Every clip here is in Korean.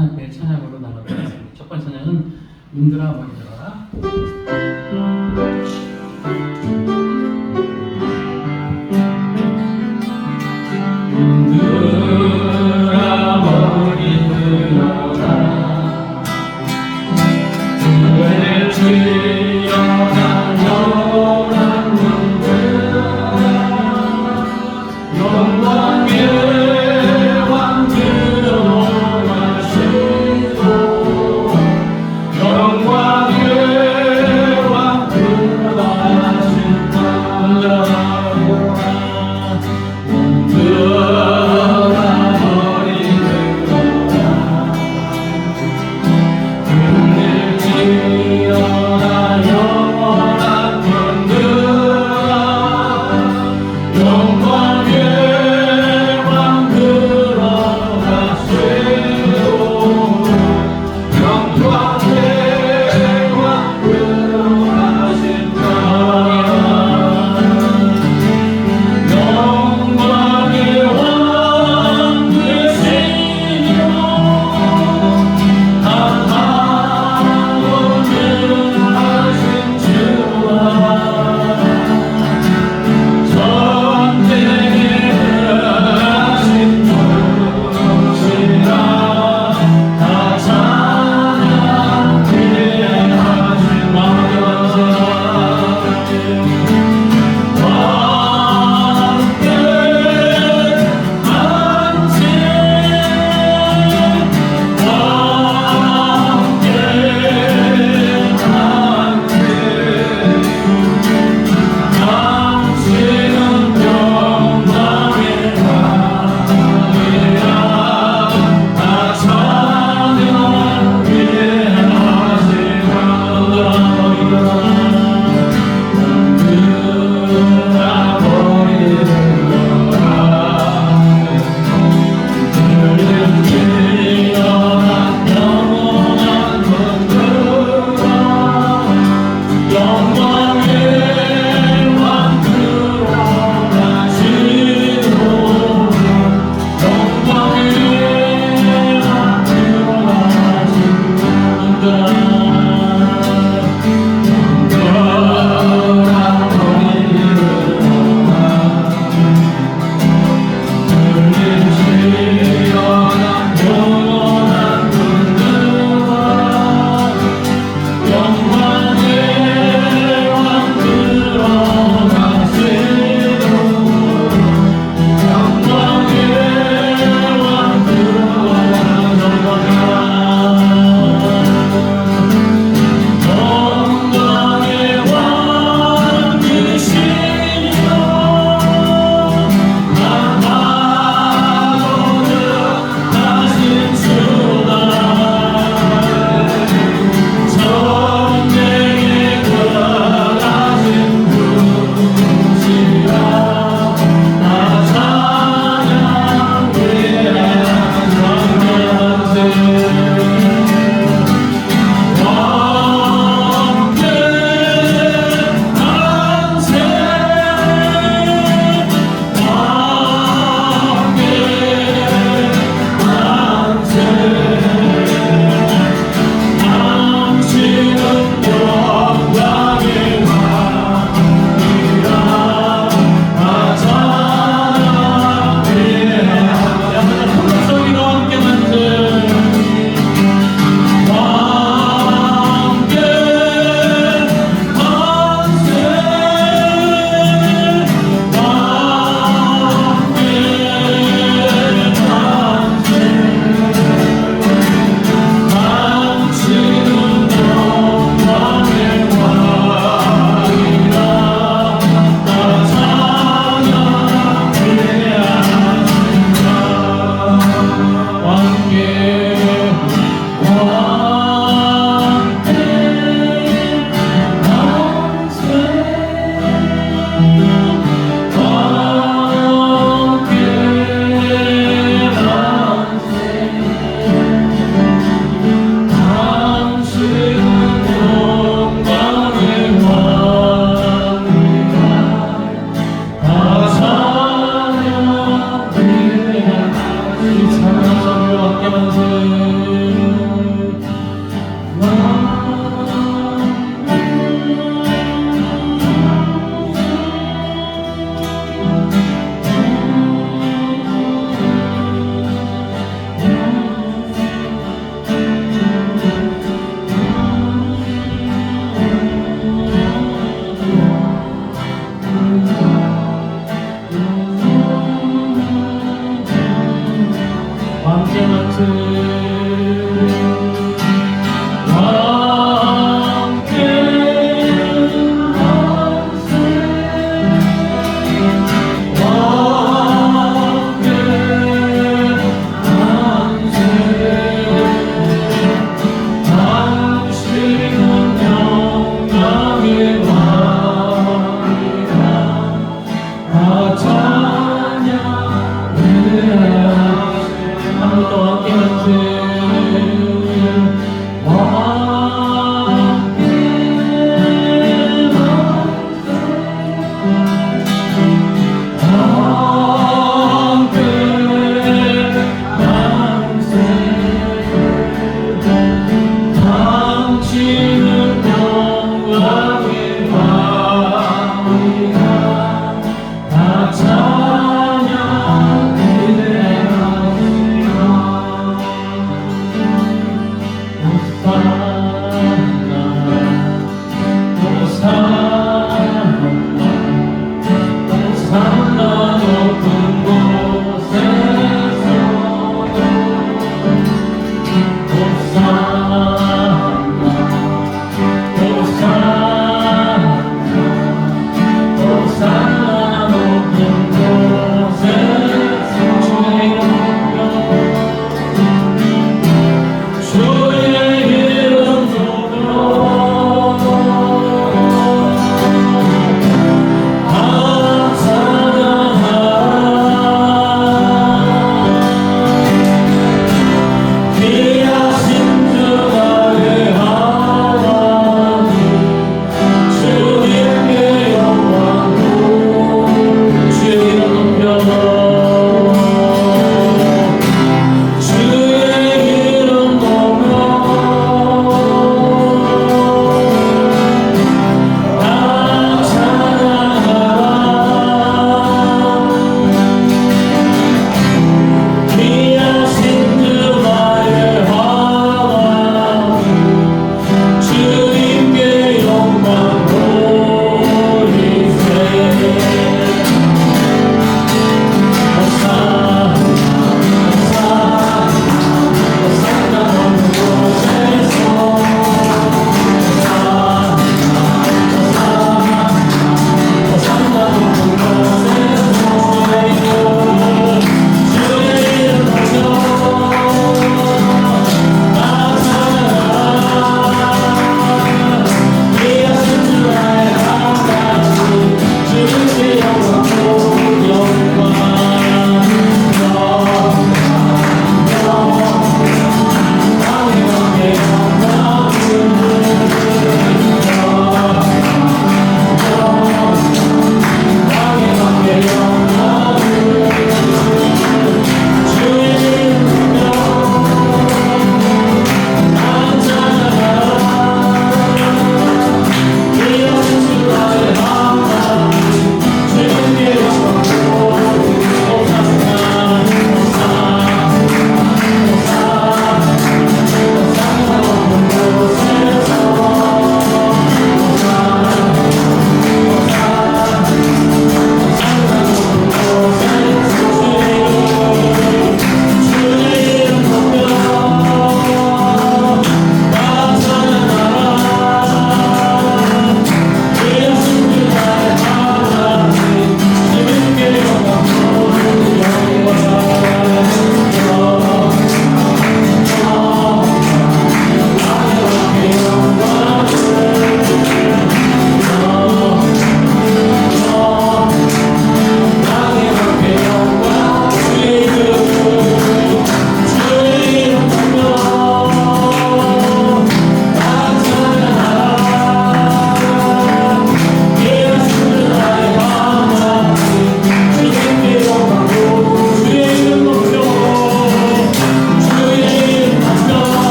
하나님의 찬양으로 나눠드리겠습니다. 첫 번째 찬양은 눈들아 머리 들어라. 눈들아 머리 들어라. 그의 주여난 영원한 눈들아. 영광의 왕 들어오시고 영광의 왕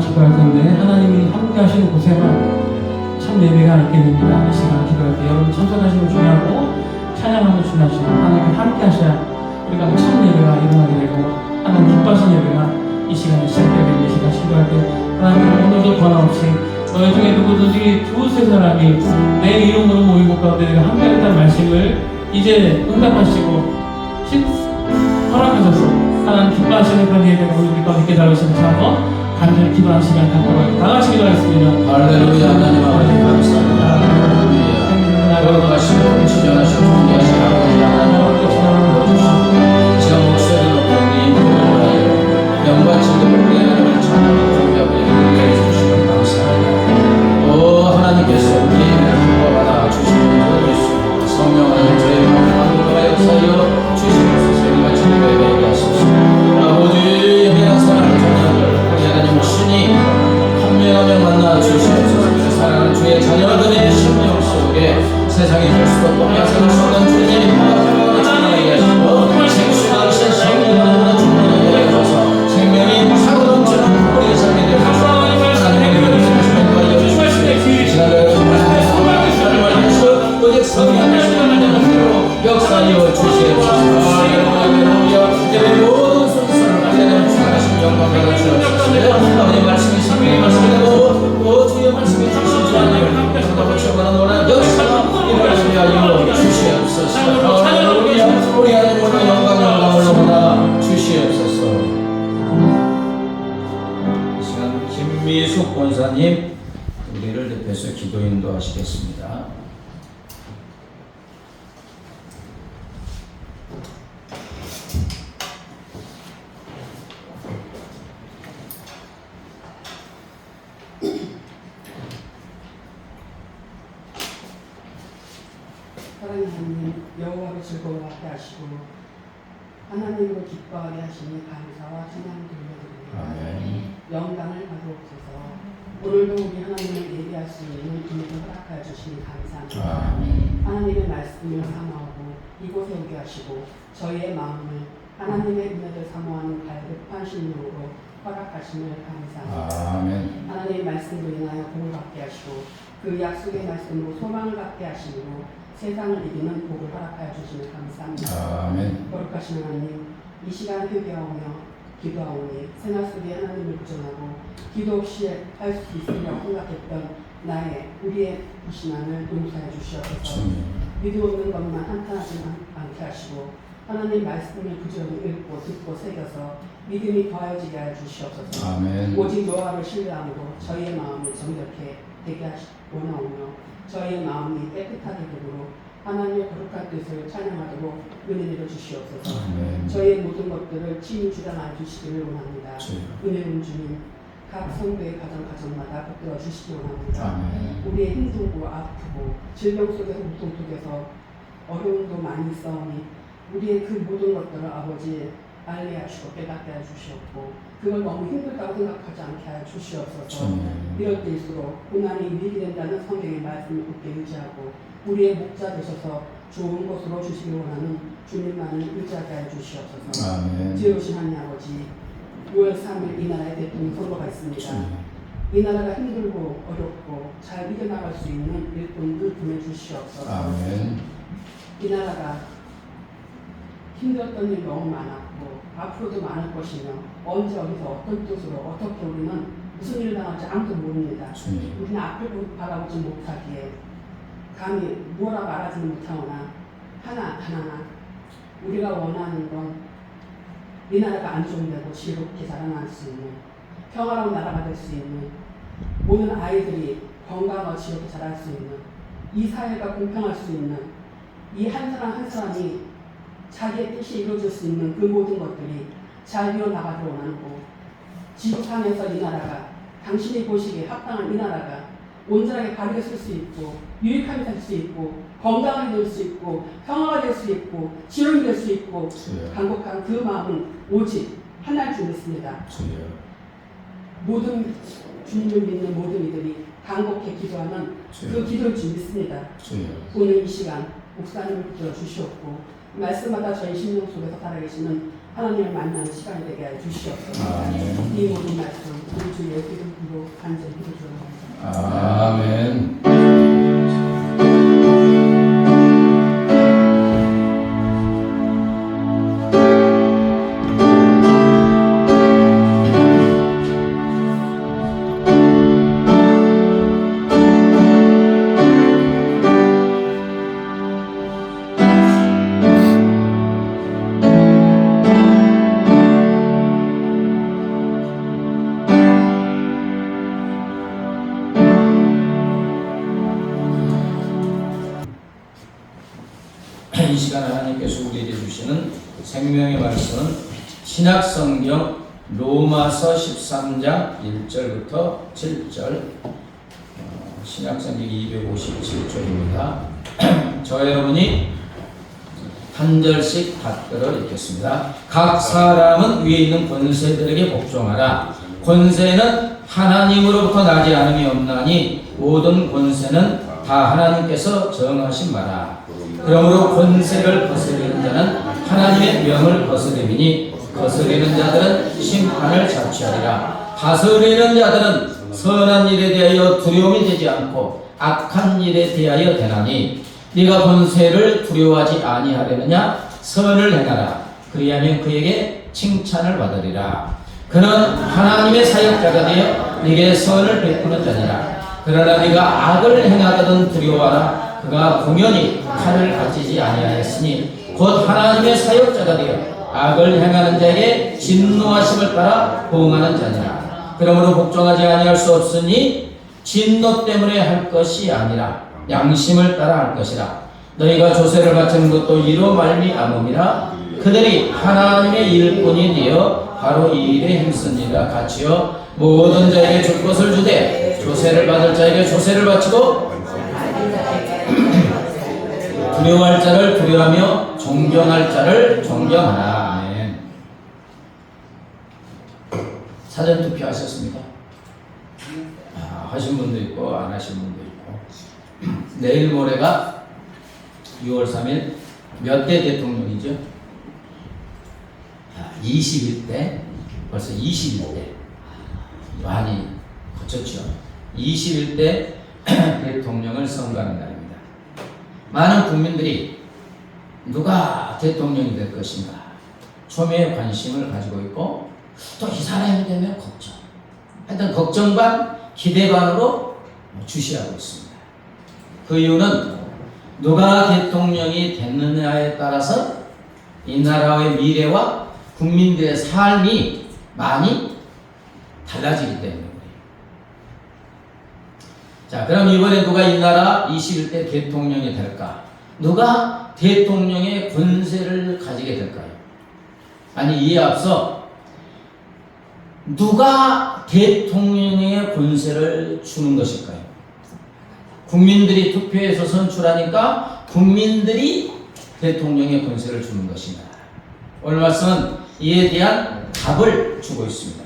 기도할 텐데 하나님이 함께 하시는 곳에만 참 예배가 있게 됩니다. 이 시간 기도할 때 여러분 참석하시는 거 중요하고 찬양하는 거 중요하지만 하나님이 함께 하셔야 우리가 참 예배가 일어나게 되고 하나님 기뻐하시는 예배가 이 시간에 시작되게 됩니다. 이 시간 기도할 때 하나님 오늘도 변함없이 너희 중에 누구든지 두세 사람이 내 이름으로 모인 곳 가운데 내가 함께하겠다는 말씀을 이제 응답하시고 허락하셔서 하나님 기뻐하시는 그런 예배가 우리 가운데 있게 달으시면서 한번 간절히 기도하는 시간 갖고 다 같이 기도하겠습니다. 할렐루야. 하나님 아버지 감사합니다. 할렐루야. 걸어가시고 지정하시고 존귀하신 아버지 하나님 지금 목소리를 높여 우리 인도를 영과 진리를 우리 하나님을 찬양하고 존귀하고 영광을 주시면 감사합니다. 오 하나님께서 우리의 구원받아 주시는 예수 성령 하나님 저희 마음을 역사하여 주시옵소서. 영과 진리를 배우게 하소서. 아버지 영원한 사랑을 전하들 하나님 오시니 한 명 한 명 만나 주시옵소서. 그래서 사랑하는 주의 자녀들의 심령 속에 세상에 볼 수 없고 약속을 수없는 주님의 평화를 전하게 하시고 생수가 오신 성령을 충만하게 하셔서 생명이 사고 넘치는 우리의 삶이 되게 하소서. 하나님의 은혜를 주님과 여주시옵소서. 지나가는 하나님을 하시고 오직 성령을 주님의 대로 역사하여 주시옵소서. 할렐루야. 이제 모든 순서를 하나님 주하신 영광을 받으시옵소서. 아버지 말씀이 생명의 말씀이 되고 주의 말씀이 주신 줄 아는 정답을 원하는 역사가 일어나게 주시옵소서. 할렐루야. 우리 하나님 오늘 영광을 올라오나 주시옵소서. 이 시간 김미숙 권사님 우리를 대표해서 기도 인도하시겠습니다. 사랑하는 하나님, 여호와로 즐거워하게 하시고 하나님으로 기뻐하게 하시니 감사와 찬양 돌려드립니다. 아멘. 영광을 받으옵소서. 오늘도 우리 하나님을 예배할 수 있는 기회를 허락하여 주시니 감사합니다. 아멘. 하나님의 말씀을 사모하고 이곳에 오게 하시고 저희의 마음을 하나님의 은혜를 사모하는 갈급한 심령으로 허락하심을 감사합니다. 아멘. 하나님의 말씀으로 인하여 복을 받게 하시고 그 약속의 말씀으로 소망을 갖게 하심으로 세상을 이기는 복을 허락하여 주시니 감사합니다. 아멘. 거룩하신 하나님, 이 시간 회개하오며 기도하오니 생활 속에 하나님을 부정하고 기도 없이 할 수 있으리라고 생각했던 우리의 불신앙을 용서해 주시옵소서. 주님. 믿음 없는 것만 한탄하지 않게 하시고 하나님 말씀을 부지런히 읽고 듣고 새겨서 믿음이 더해지게 하여 주시옵소서. 아멘. 오직 여호와를 신뢰함으로 저희의 마음이 정결케 되게 원하오며 저희의 마음이 깨끗하게 되도록 하나님의 거룩한 뜻을 찬양하도록 은혜 내려 주시옵소서. 아멘. 저희의 모든 것들을 친히 주장하여 주시기를 원합니다. 주여. 은혜로운 주님, 각 성도의 가정마다 붙들어 주시기 원합니다. 아멘. 우리의 힘들고 아프고 질병 속에서 고통 속에서 어려움도 많이 있사오니 우리의 그 모든 것들을 아버지 알레하시고 깨닫게 하여 주시옵고 그걸 너무 힘들다고 생각하지 않게 하여 주시옵소서. 주님. 이럴 때일수록 고난이 위기된다는 성경의 말씀을 굳게 의지하고 우리의 목자 되셔서 좋은 것으로 주시기 원하는 주님만을 의지하게 하여 주시옵소서. 아멘. 지혜로우신 하나님 아버지, 6월 3일 이 나라의 대통령 선거가 있습니다. 주님. 이 나라가 힘들고 어렵고 잘 이겨나갈 수 있는 일꾼들 보내주시옵소서. 아멘. 이 나라가 힘들었던 일이 너무 많았고 앞으로도 많을 것이며 언제 어디서 어떤 뜻으로 어떻게 우리는 무슨 일을 당할지 아무도 모릅니다. 주님. 우리는 앞을 바라보지 못하기에 감히 뭐라 말하지는 못하거나 하나하나 우리가 원하는 건 이 나라가 안정되고 지혜롭게 자라날 수 있는 평화로운 나라가 될 수 있는 모든 아이들이 건강하고 지혜롭게 자랄 수 있는 이 사회가 공평할 수 있는 이 한 사람 한 사람이 자기의 뜻이 이루어질 수 있는 그 모든 것들이 잘 이뤄나가기를 원하고 지구상에서 이 나라가 당신이 보시기에 합당한 이 나라가 온전하게 바르게 쓸 수 있고 유익하게 될 수 있고 건강하게 될 수 있고 평화가 될 수 있고 지름이 될 수 있고 주여. 간곡한 그 마음은 오직 하나일 줄 믿습니다. 주여. 모든 주님을 믿는 모든 이들이 간곡히 기도하는 그 기도일 줄 믿습니다. 주여. 오늘 이 시간 목사님을 붙들어 주시옵고 말씀마다 저희 심령 속에서 살아계시는 하나님을 만나는 시간이 되게 하여 주시옵소서. 아멘. 이 모든 말씀 우리 주 예수 이름으로 간절히 기도드립니다. 아멘. 이 시간 하나님께서 우리에게 주시는 생명의 말씀은 신약성경 로마서 13장 1절부터 7절 신약성경 257쪽입니다. 저 여러분이 한 절씩 받들어 읽겠습니다. 각 사람은 위에 있는 권세들에게 복종하라. 권세는 하나님으로부터 나지 않음이 없나니 모든 권세는 다 하나님께서 정하신 바라. 그러므로 권세를 거스리는 자는 하나님의 명을 거스림이니 거스리는 자들은 심판을 자취하리라. 다스리는 자들은 선한 일에 대하여 두려움이 되지 않고 악한 일에 대하여 되나니 네가 권세를 두려워하지 아니하려느냐. 선을 행하라. 그리하면 그에게 칭찬을 받으리라. 그는 하나님의 사역자가 되어 네게 선을 베푸는 자니라. 그러나 네가 악을 행하거든 두려워하라. 그가 공연히 칼을 가지지 아니하였으니 곧 하나님의 사역자가 되어 악을 행하는 자에게 진노하심을 따라 보응하는 자니라. 그러므로 복종하지 아니할 수 없으니 진노 때문에 할 것이 아니라 양심을 따라 할 것이라. 너희가 조세를 바치는 것도 이로 말미암음이라. 그들이 하나님의 일꾼이 되어 바로 이 일에 힘씁니다. 같이요. 모든 자에게 줄 것을 주되 조세를 받을 자에게 조세를 바치고 두려워할 자를 두려워하며 존경할 자를 존경하라. 아멘. 사전투표 하셨습니까? 하신 분도 있고 안 하신 분도 있고. 내일 모레가 6월 3일 몇 대 대통령이죠? 21대. 벌써 21대. 많이 거쳤죠. 21대 대통령을 선거하는 날입니다. 많은 국민들이 누가 대통령이 될 것인가 초미의 관심을 가지고 있고, 또 이 사람이 되면 걱정. 하여튼 걱정 반 기대 반으로 주시하고 있습니다. 그 이유는 누가 대통령이 됐느냐에 따라서 이 나라의 미래와 국민들의 삶이 많이 달라지기 때문에. 자, 그럼 이번에 누가 이 나라 21대 대통령이 될까? 누가 대통령의 권세를 가지게 될까요? 아니, 이에 앞서 누가 대통령의 권세를 주는 것일까요? 국민들이 투표해서 선출하니까 국민들이 대통령의 권세를 주는 것이다. 오늘 말씀은 이에 대한 답을 주고 있습니다.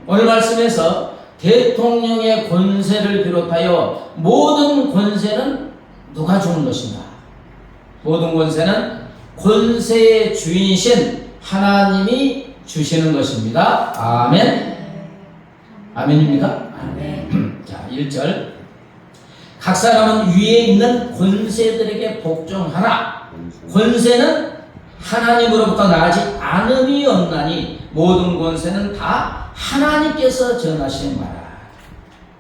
오늘 말씀에서 대통령의 권세를 비롯하여 모든 권세는 누가 주는 것인가? 모든 권세는 권세의 주인이신 하나님이 주시는 것입니다. 아멘. 아멘입니까? 아멘. 자, 1절. 각 사람은 위에 있는 권세들에게 복종하라. 권세는 하나님으로부터 나지 않음이 없나니 모든 권세는 다 하나님께서 정하신 바라.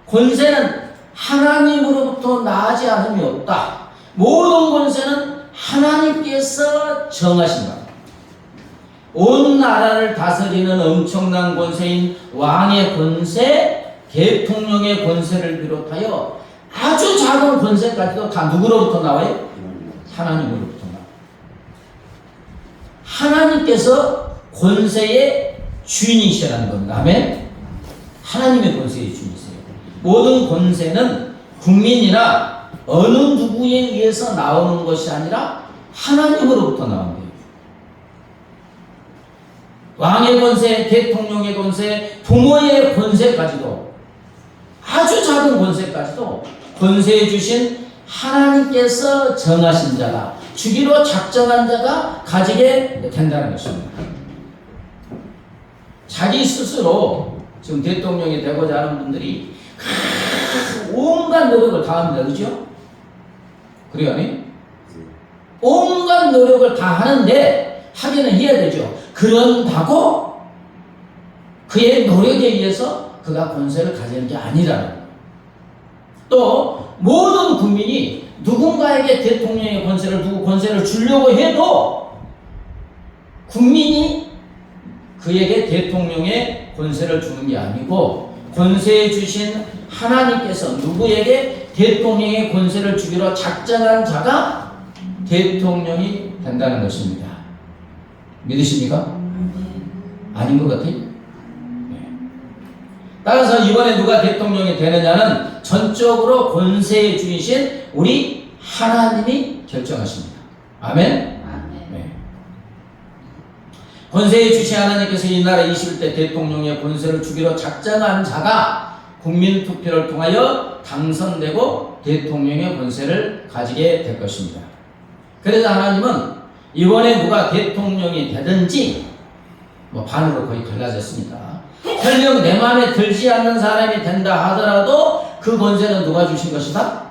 권세는 하나님으로부터 나지 않음이 없다. 모든 권세는 하나님께서 정하신 바라. 온 나라를 다스리는 엄청난 권세인 왕의 권세, 대통령의 권세를 비롯하여 아주 작은 권세까지도 다 누구로부터 나와요? 하나님으로부터 나와요. 하나님께서 권세의 주인이시라는 겁니다. 아멘? 하나님의 권세의 주인이세요. 모든 권세는 국민이나 어느 누구에 의해서 나오는 것이 아니라 하나님으로부터 나온 거예요. 왕의 권세, 대통령의 권세, 부모의 권세까지도, 아주 작은 권세까지도 권세 주신 하나님께서 정하신 자가, 주기로 작정한 자가 가지게 된다는 것입니다. 자기 스스로 지금 대통령이 되고자 하는 분들이 온갖 노력을 다합니다. 그죠? 그래요? 아니? 온갖 노력을 다 하는데 하기는 해야 되죠. 그런다고 그의 노력에 의해서 그가 권세를 가지는 게 아니라는 거예요. 또 모든 국민이 누군가에게 대통령의 권세를 주려고 해도 국민이 그에게 대통령의 권세를 주는 게 아니고 권세 주신 하나님께서 누구에게 대통령의 권세를 주기로 작정한 자가 대통령이 된다는 것입니다. 믿으십니까? 아닌 것 같아요? 네. 따라서 이번에 누가 대통령이 되느냐는 전적으로 권세의 주이신 우리 하나님이 결정하십니다. 아멘? 네. 권세의 주신 하나님께서 이 나라 21대 대통령의 권세를 주기로 작정한 자가 국민 투표를 통하여 당선되고 대통령의 권세를 가지게 될 것입니다. 그래서 하나님은 이번에 누가 대통령이 되든지 반으로 거의 갈라졌습니다. 설령 내 마음에 들지 않는 사람이 된다 하더라도 그 권세는 누가 주신 것이다?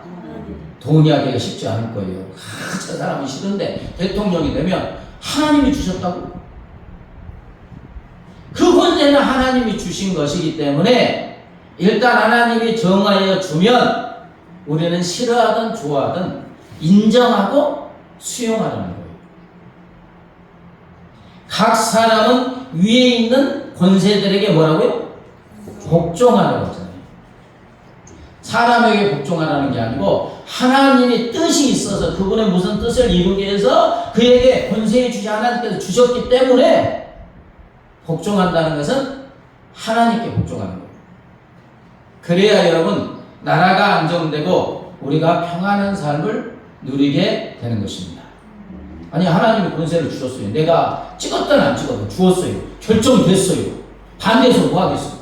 동의하기가 쉽지 않을 거예요. 저 사람이 싫은데 대통령이 되면 하나님이 주셨다고. 그 권세는 하나님이 주신 것이기 때문에 일단 하나님이 정하여 주면 우리는 싫어하든 좋아하든 인정하고 수용하는 거예요. 각 사람은 위에 있는 권세들에게 뭐라고요? 복종하라고 하잖아요. 사람에게 복종하라는 게 아니고 하나님의 뜻이 있어서 그분의 무슨 뜻을 이루기 위해서 그에게 권세해 주시 하나님께서 주셨기 때문에 복종한다는 것은 하나님께 복종하는 거예요. 그래야 여러분 나라가 안정되고 우리가 평안한 삶을 누리게 되는 것입니다. 아니 하나님이 권세를 주셨어요. 내가 찍었든 안 찍었든 주었어요. 결정이 됐어요. 반대해서 뭐 하겠어요?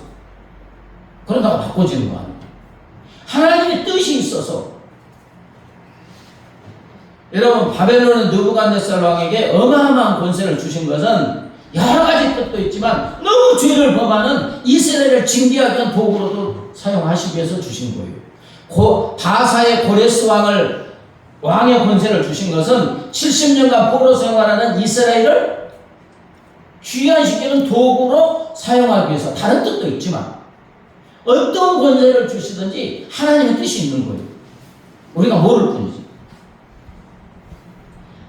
그러다가 바꿔지는 거 아니에요. 하나님의 뜻이 있어서 여러분 바벨론은 느부갓네살 왕에게 어마어마한 권세를 주신 것은 여러 가지 뜻도 있지만 너무 죄를 범하는 이스라엘을 징계하기 위한 도구로도 사용하시기 위해서 주신 거예요. 바사의 고레스 왕의 권세를 주신 것은 70년간 포로 생활하는 이스라엘을 귀환시키는 도구로 사용하기 위해서 다른 뜻도 있지만 어떤 권세를 주시든지 하나님의 뜻이 있는 거예요. 우리가 모를 뿐이지.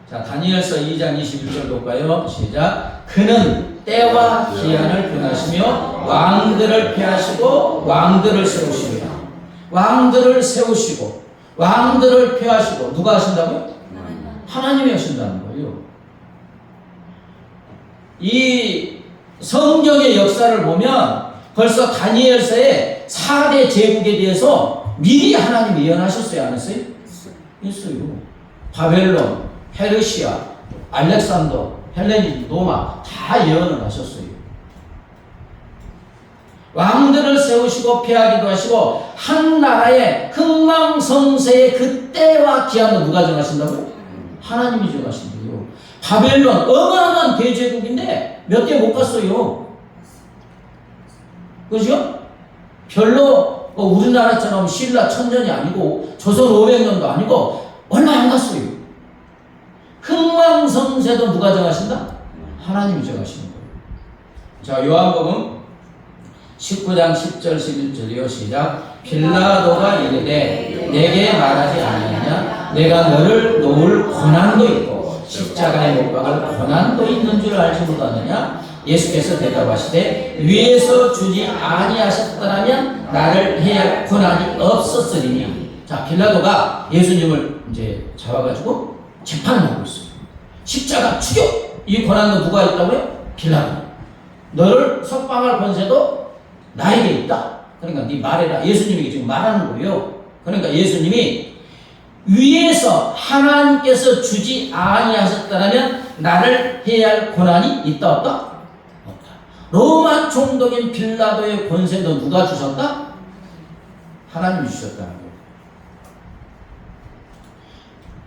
자, 다니엘서 2장 21절 볼까요? 시작. 그는 때와 기한을 변하시며 왕들을 폐하시고 왕들을 세우시며 왕들을 세우시고 왕들을 폐하시고 누가 하신다고요? 하나님이 하신다는 거예요. 이 성경의 역사를 보면 벌써 다니엘서의 4대 제국에 대해서 미리 하나님이 예언하셨어요? 안 했어요? 했어요. 바벨론, 페르시아, 알렉산더, 헬레니, 로마 다 예언을 하셨어요. 왕들을 세우시고 폐하기도 하시고 한 나라의 흥망성쇠의 그 때와 기한도 누가 정하신다고요? 하나님이 정하신대요. 바벨론 어마어마한 대제국인데 몇 대 못 갔어요. 그죠? 별로 우리나라처럼 신라 1000년이 아니고 조선 500년도 아니고 얼마 안 갔어요. 흥망성쇠도 누가 정하신다? 하나님이 정하시는 거예요. 자, 요한복음 19장 10절 11절이요. 시작. 빌라도가 이르되 내게 말하지 아니하냐? 내가 너를 놓을 고난도 있고 십자가에 못 박을 고난도 있는 줄 알지 못하느냐? 예수께서 대답하시되 위에서 주지 아니하셨더라면 나를 해야 할 고난이 없었으리니. 자, 빌라도가 예수님을 이제 잡아가지고 재판을 하고 있어요. 십자가 죽여! 이 고난도 누가 있다고요? 빌라도. 너를 석방할 권세도 나에게 있다. 그러니까 네 말해라. 예수님이 지금 말하는 거예요. 그러니까 예수님이 위에서 하나님께서 주지 아니하셨다면 나를 해야 할 고난이 있다 없다? 없다. 로마 총독인 빌라도의 권세도 누가 주셨다? 하나님이 주셨다는 거예요.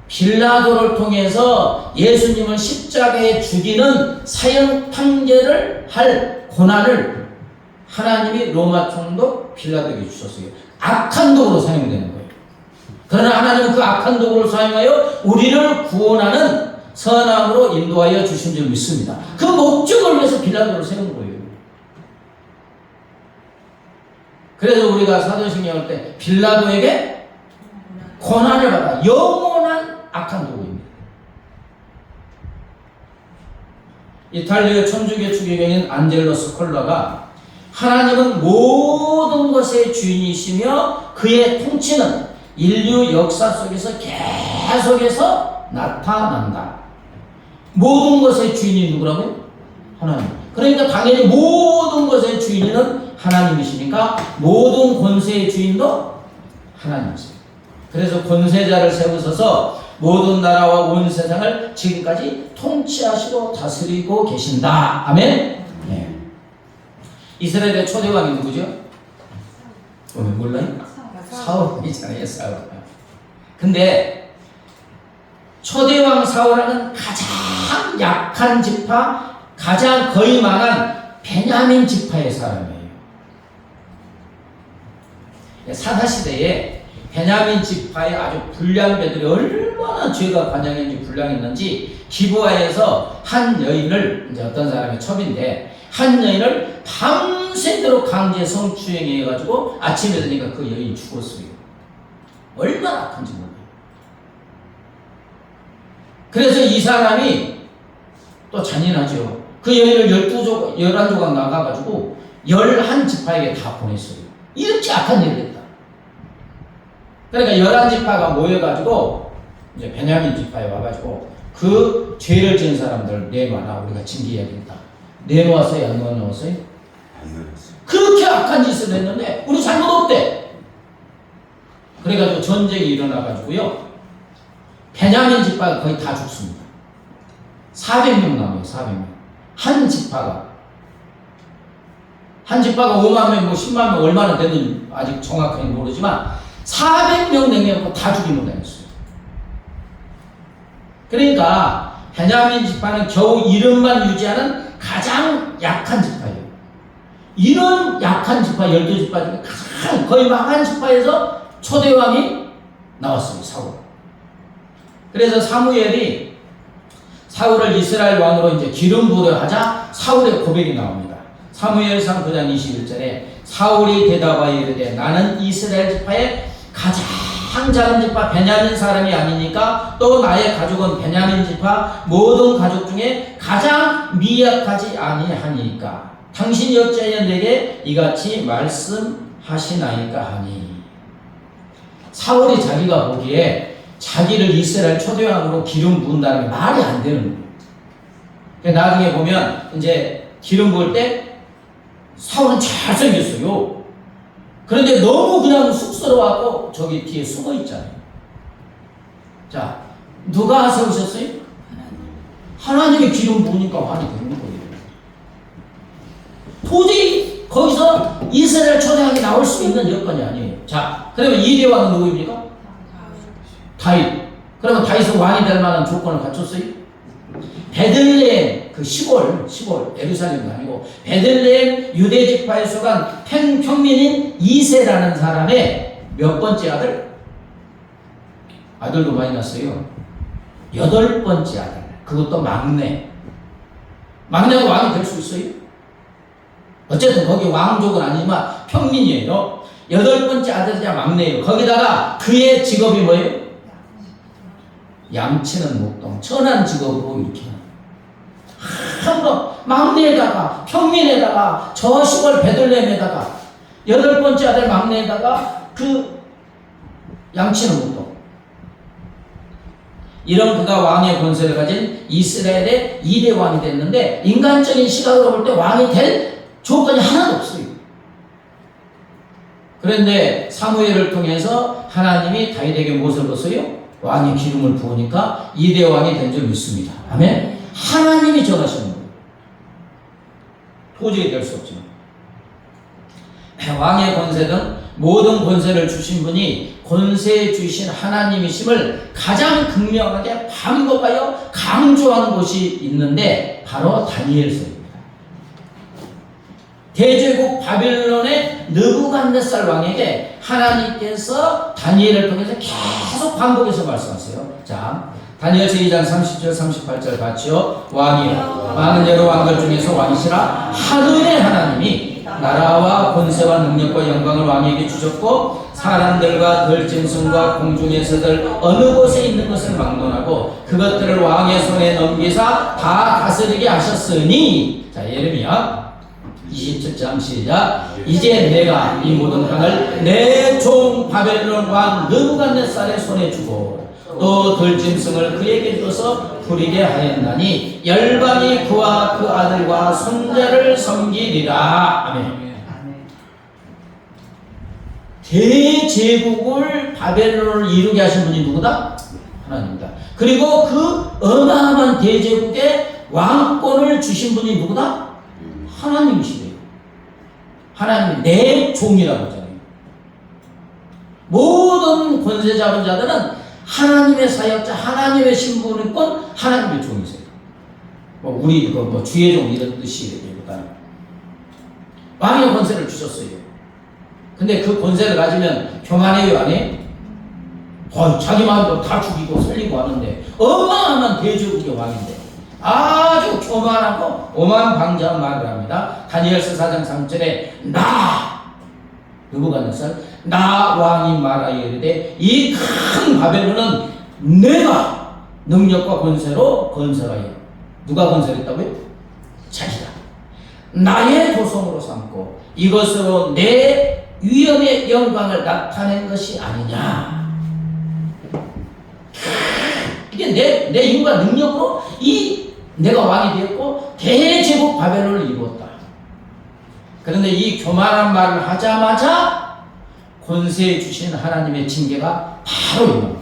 빌라도를 통해서 예수님을 십자가에 죽이는 사형 판결을 할 고난을 하나님이 로마 총독 빌라도에게 주셨어요. 악한 도구로 사용되는 거예요. 그러나 하나님은 그 악한 도구를 사용하여 우리를 구원하는 선함으로 인도하여 주신 줄 믿습니다. 그 목적을 위해서 빌라도를 세운 거예요. 그래서 우리가 사도신경 할 때 빌라도에게 고난을 받아 영원한 악한 도구입니다. 이탈리아 천주교 추기경인 안젤로 스콜라가 하나님은 모든 것의 주인이시며 그의 통치는 인류 역사 속에서 계속해서 나타난다. 모든 것의 주인이 누구라고요? 하나님. 그러니까 당연히 모든 것의 주인은 하나님이시니까 모든 권세의 주인도 하나님이세요. 그래서 권세자를 세우셔서 모든 나라와 온 세상을 지금까지 통치하시고 다스리고 계신다. 아멘? 네. 이스라엘의 초대왕이 누구죠? 몰라요? 사울이잖아요. 사울. 근데 초대왕 사울은 가장 약한 지파, 가장 거의 망한 베냐민 지파의 사람이에요. 사사시대에 베냐민 지파의 아주 불량배들이 얼마나 죄가 관영했는지 불량했는지 기브아에서 한 여인을, 이제 어떤 사람의 첩인데 한 여인을 밤새도록 강제 성추행해 가지고 아침에 되니까 그 여인이 죽었어요. 얼마나 악한지 몰라요. 그래서 이 사람이 또 잔인하죠. 그 여인을 11조각 나가가지고 11지파에게 다 보냈어요. 이렇게 악한 일을 했다. 그러니까 11지파가 모여가지고 이제 베냐민 지파에 와가지고 그 죄를 지은 사람들 내놓아라, 우리가 징계해야겠다. 내놓았어요? 안 내놓았어요? 안 내렸어요. 그렇게 악한 짓을 했는데 우리 잘못 없대. 그래가지고 전쟁이 일어나가지고요, 베냐민 지파가 거의 다 죽습니다. 400명 남아요. 400명. 한 지파가 5만 명, 뭐 10만 명 얼마나 되는지 아직 정확하게 모르지만 400명 남겨놓고 다 죽임을 당했어요. 그러니까 베냐민 지파는 겨우 이름만 유지하는 가장 약한 지파예요. 이런 약한 지파 12지파 중에 가장 거의 망한 지파에서 초대왕이 나왔어요. 사울. 그래서 사무엘이 사울을 이스라엘 왕으로 이제 기름 부으려 하자 사울의 고백이 나옵니다. 사무엘상 9장 21절에 사울이 대답하여 이르되 나는 이스라엘 지파의 가장 작은 지파 베냐민 사람이 아니니까 또 나의 가족은 베냐민 지파 모든 가족 중에 가장 미약하지 아니하니까 당신이 어찌하여 내게 이같이 말씀하시나이까 하니. 사울이 자기가 보기에 자기를 이스라엘 초대왕으로 기름 부은다는 게 말이 안 되는 거예요. 나중에 보면 이제 기름 부을 때 사울은 잘생겼어요. 그런데 너무 그냥 쑥스러워하고 저기 뒤에 숨어 있잖아요. 자, 누가 세우셨어요? 하나님이 기름 부으니까 왕이 되는 거예요. 도저히 거기서 이스라엘 초대왕이 나올 수 있는 여건이 아니에요. 자, 그러면 2대 왕은 누구입니까? 다윗. 그러면 다윗은 왕이 될 만한 조건을 갖췄어요? 베들레헴, 그 시골, 예루살렘도 아니고 베들레헴 유대지파에 속한 평민인 이세라는 사람의 몇 번째 아들? 아들도 많이 낳았어요. 8번째 아들. 그것도 막내. 막내가 왕이 될 수 있어요? 어쨌든 거기 왕족은 아니지만 평민이에요. 8번째 아들이자 막내예요. 거기다가 그의 직업이 뭐예요? 양치는 목동. 천한 직업으로 이렇게 한번 막내에다가 평민에다가 저 시골 베들레헴에다가 8번째 아들 막내에다가 그 양치는 목동. 이런 그가 왕의 권세를 가진 이스라엘의 2대 왕이 됐는데 인간적인 시각으로 볼 때 왕이 될 조건이 하나도 없어요. 그런데 사무엘을 통해서 하나님이 다윗에게 무엇을 줬어요? 왕의 기름을 부으니까 2대 왕이 된 줄 믿습니다. 아멘. 하나님이 정하시는 거예요. 도저히 될 수 없지만 왕의 권세는 모든 권세를 주신 분이 권세 주신 하나님이심을 가장 극명하게 반복하여 강조하는 곳이 있는데 바로 다니엘서입니다. 대제국 바빌론의 느부갓네살 왕에게 하나님께서 다니엘을 통해서 계속 반복해서 말씀하세요. 자, 다니엘서 2장 30절 38절 같이요. 왕이여 많은 여러 왕들 중에서 왕이시라 하늘의 하나님이 나라와 권세와 능력과 영광을 왕에게 주셨고 사람들과 들짐승과 공중에서들 어느 곳에 있는 것을 막론하고 그것들을 왕의 손에 넘기사 다 다스리게 하셨으니. 자, 예레미야 27장 시작. 이제 내가 이 모든 땅을 내 종 바벨론 왕 느부갓네살의 손에 주고 또 들짐승을 그에게 줘서 부리게 하였나니 열방이 그와 그 아들과 손자를 섬기리라. 아멘. 대제국을 바벨론을 이루게 하신 분이 누구다? 하나님이다. 그리고 그 어마어마한 대제국의 왕권을 주신 분이 누구다? 하나님이시래요. 하나님이 내 종이라고 하잖아요. 모든 권세 잡은 자들은 하나님의 사역자, 하나님의 신분권, 하나님의 종이세요. 뭐 우리 뭐 주의 종 이런 뜻이기보다는 왕의 권세를 주셨어요. 근데 그 권세를 가지면 교만해요, 안 해요? 자기 마음대로 다 죽이고 살리고 하는데 어마어마한 대제국의 왕인데 아주 교만하고 오만방자한 말을 합니다. 다니엘서 4장 3절에 느부갓네살 나 왕이 말하여 이르되 이 큰 바벨론은 내가 능력과 권세로 건설하여. 누가 건설했다고요? 자기가 나의 도성으로 삼고 이것으로 내 위엄의 영광을 나타낸 것이 아니냐. 이게 내 힘과 능력으로 내가 왕이 되었고 대제국 바벨론을 이루었다. 그런데 이 교만한 말을 하자마자 권세 주신 하나님의 징계가 바로 임합니다.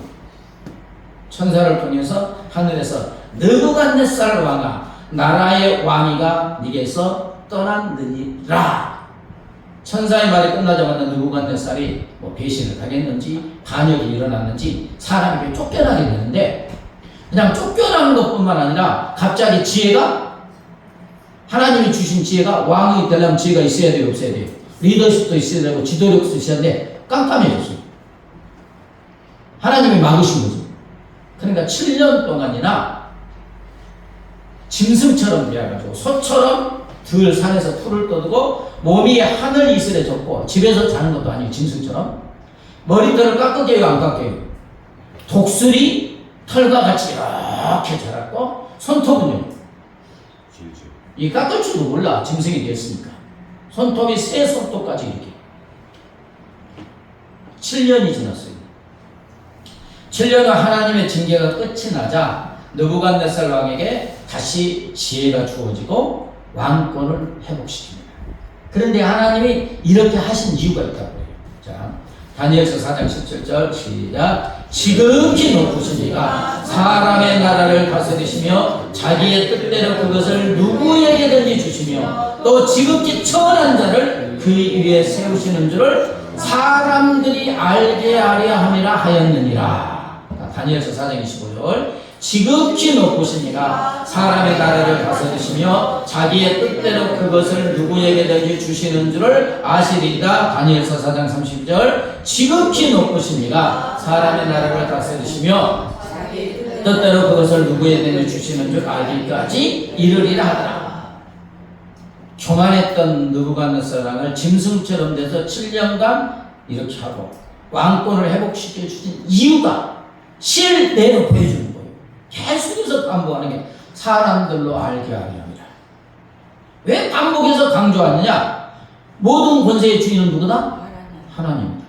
천사를 통해서 하늘에서 느부갓네살 왕아, 나라의 왕위가 네게서 떠났느니라. 천사의 말이 끝나자마자 느부갓네살이 배신을 하겠는지 반역이 일어났는지 사람에게 쫓겨나게 되는데, 그냥 쫓겨나는 것뿐만 아니라 갑자기 지혜가, 하나님이 주신 지혜가, 왕이 되려면 지혜가 있어야 돼요, 없어야 돼요? 리더십도 있어야 되고 지도력도 있어야 되는데 깜깜해졌어요. 하나님이 막으신 거죠. 그러니까 7년 동안이나 짐승처럼 되어가지고 소처럼 들 산에서 풀을 떠두고 몸이 하늘 이슬에 젖고, 집에서 자는 것도 아니고 짐승처럼 머리털을 깎게요, 안 깎게요? 독수리 털과 같이 이렇게 자랐고, 손톱은요, 이 깎을 줄도 몰라. 짐승이 되었으니까 손톱이 새 손톱까지 이렇게. 7년이 지났어요. 7년 후 하나님의 징계가 끝이 나자 느부갓네살 왕에게 다시 지혜가 주어지고 왕권을 회복시킵니다. 그런데 하나님이 이렇게 하신 이유가 있다고 해요. 자, 다니엘서 4장 17절 시작. 지극히 높으신 이가 사람의 나라를 다스리시며 자기의 뜻대로 그것을 누구에게든지 주시며 또 지극히 천한 자를 그 위에 세우시는 줄을 사람들이 알게 하려 함이라 하였느니라. 다니엘서 4장 25절. 지극히 높으신 이가 사람의 나라를 다스리시며 자기의 뜻대로 그것을 누구에게든지 주시는 줄을 아시리이다. 다니엘서 4장 32절. 지극히 높으신 이가 사람의 나라를 다스리시며 뜻대로 그것을 누구에게든지 주시는 줄 알기까지 이르리라 하더라. 교만했던 느부갓네살 왕을 짐승처럼 돼서 7년간 이렇게 하고 왕권을 회복시켜 주신 이유가 실내로 보여주는 거예요. 계속해서 반복하는 게 사람들로 알게 하려 합니다. 왜 반복해서 강조하느냐? 모든 권세의 주인은 누구다? 하나님입니다.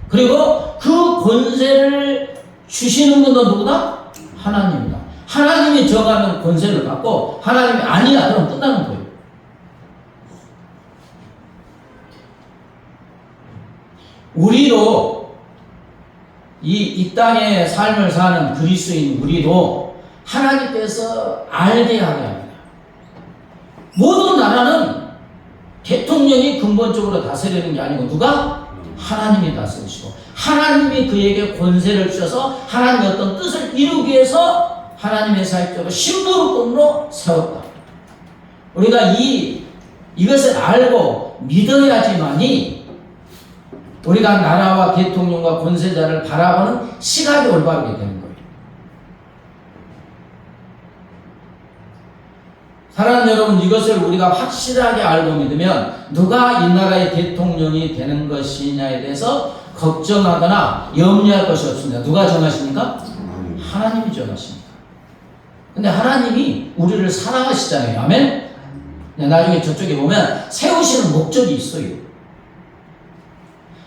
그리고 그 권세를 주시는 분도 누구다? 하나님입니다. 하나님이 정하는 권세를 갖고 하나님이 아니야 그럼 끝나는 거예요. 우리도 이 땅의 삶을 사는 그리스도인 우리도 하나님께서 알게 하려 합니다. 모든 나라는 대통령이 근본적으로 다스리는 게 아니고 누가? 하나님이 다스리시고 하나님이 그에게 권세를 주셔서 하나님의 어떤 뜻을 이루기 위해서 하나님의 사역자로 심부름꾼으로 세웠다. 우리가 이것을 알고 믿어야지만이 우리가 나라와 대통령과 권세자를 바라보는 시각이 올바르게 되는 거예요. 사랑하는 여러분, 이것을 우리가 확실하게 알고 믿으면 누가 이 나라의 대통령이 되는 것이냐에 대해서 걱정하거나 염려할 것이 없습니다. 누가 정하십니까? 하나님이 정하십니다. 근데 하나님이 우리를 사랑하시잖아요. 아멘? 나중에 저쪽에 보면 세우시는 목적이 있어요.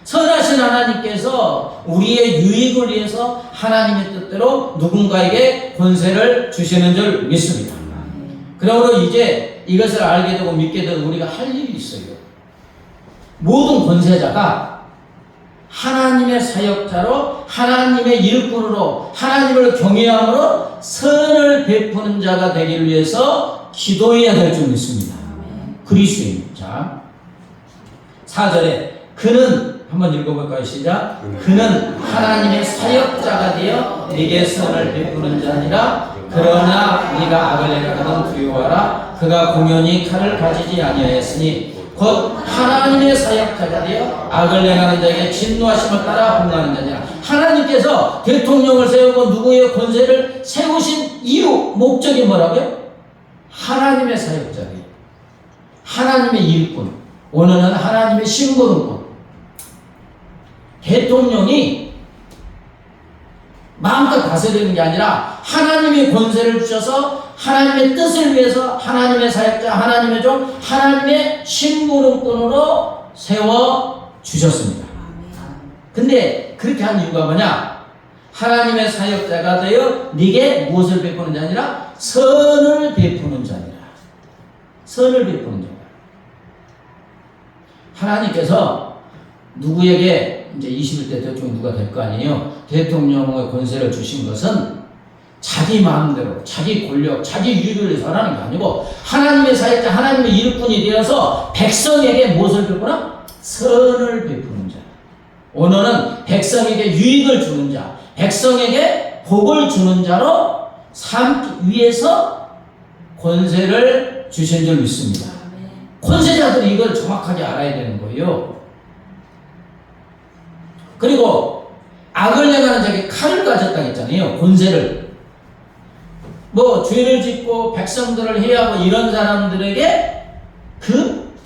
선하신 하나님께서 우리의 유익을 위해서 하나님의 뜻대로 누군가에게 권세를 주시는 줄 믿습니다. 그러므로 이제 이것을 알게 되고 믿게 되고 우리가 할 일이 있어요. 모든 권세자가 하나님의 사역자로 하나님의 일꾼으로 하나님을 경외함으로 선을 베푸는 자가 되기를 위해서 기도해야 될 줄 믿습니다. 그리스도인. 자, 4절에 그는 한번 읽어볼까요? 시작. 그는 하나님의 사역자가 되어 네게 선을 베푸는 자니라. 그러나 네가 악을 행하거든 두려워하라. 그가 공연히 칼을 가지지 아니하였으니 곧 하나님의 사역자가 되어 악을 행하는 자에게 진노하심을 따라 분노하는 자니라. 하나님께서 대통령을 세우고 누구의 권세를 세우신 이유, 목적이 뭐라고요? 하나님의 사역자예요. 하나님의 일꾼, 오늘은 하나님의 심부름꾼. 대통령이 마음껏 다스리는 게 아니라 하나님의 권세를 주셔서 하나님의 뜻을 위해서 하나님의 사역자, 하나님의 종, 하나님의 심부름꾼으로 세워 주셨습니다. 근데 그렇게 한 이유가 뭐냐? 하나님의 사역자가 되어 네게 무엇을 베푸는 자 아니라 선을 베푸는 자니라. 선을 베푸는 자다. 하나님께서 누구에게 이제 21대 대통령 누가 될 거 아니에요? 대통령의 권세를 주신 것은 자기 마음대로, 자기 권력, 자기 유익을 위해서 하라는 게 아니고 하나님의 사역자, 하나님의 일꾼이 되어서 백성에게 무엇을 베푸나? 선을 베푸는 자. 오늘은 백성에게 유익을 주는 자, 백성에게 복을 주는 자로 삼기 위해서 권세를 주신 줄 믿습니다. 권세자들이 이걸 정확하게 알아야 되는 거예요. 그리고 악을 행하는 자에게 칼을 가졌다 했잖아요. 권세를. 뭐 죄를 짓고 백성들을 해하고 이런 사람들에게 그